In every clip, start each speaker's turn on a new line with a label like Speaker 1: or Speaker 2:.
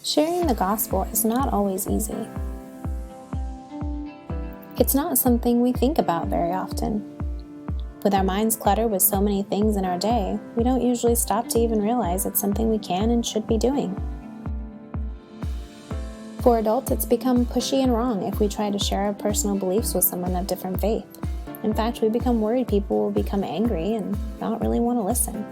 Speaker 1: Sharing the gospel is not always easy. It's not something we think about very often. With our minds cluttered with so many things in our day, we don't usually stop to even realize it's something we can and should be doing. For adults, it's become pushy and wrong if we try to share our personal beliefs with someone of different faith. In fact, we become worried people will become angry and not really want to listen.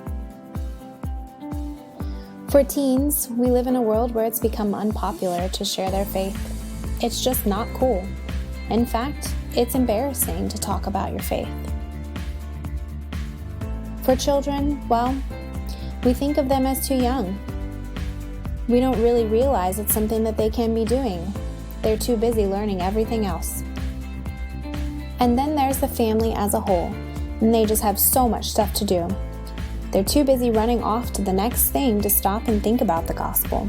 Speaker 1: For teens, we live in a world where it's become unpopular to share their faith. It's just not cool. In fact, it's embarrassing to talk about your faith. For children, well, we think of them as too young. We don't really realize it's something that they can be doing. They're too busy learning everything else. And then there's the family as a whole, and they just have so much stuff to do. They're too busy running off to the next thing to stop and think about the gospel.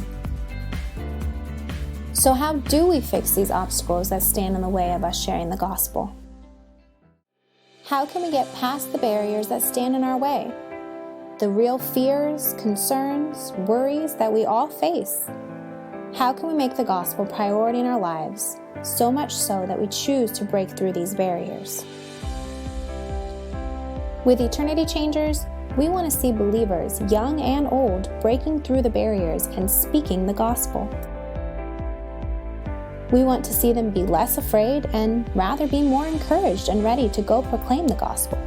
Speaker 1: So how do we fix these obstacles that stand in the way of us sharing the gospel? How can we get past the barriers that stand in our way? The real fears, concerns, worries that we all face. How can we make the gospel a priority in our lives, so much so that we choose to break through these barriers? With Eternity Changers, we want to see believers, young and old, breaking through the barriers and speaking the gospel. We want to see them be less afraid and rather be more encouraged and ready to go proclaim the gospel.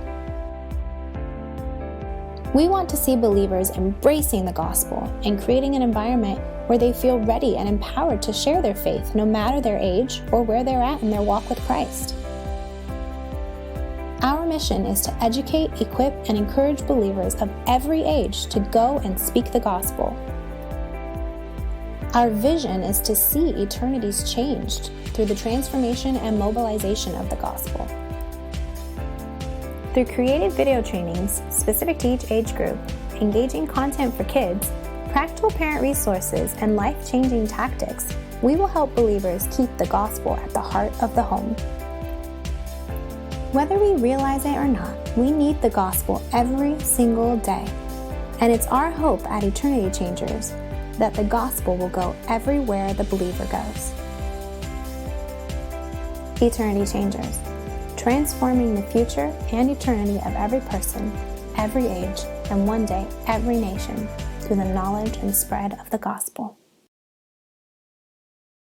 Speaker 1: We want to see believers embracing the gospel and creating an environment where they feel ready and empowered to share their faith no matter their age or where they're at in their walk with Christ. Our mission is to educate, equip, and encourage believers of every age to go and speak the gospel. Our vision is to see eternities changed through the transformation and mobilization of the gospel. Through creative video trainings specific to each age group, engaging content for kids, practical parent resources, and life-changing tactics, we will help believers keep the gospel at the heart of the home. Whether we realize it or not, we need the gospel every single day. And it's our hope at Eternity Changers that the gospel will go everywhere the believer goes. Eternity Changers, transforming the future and eternity of every person, every age, and one day every nation through the knowledge and spread of the gospel.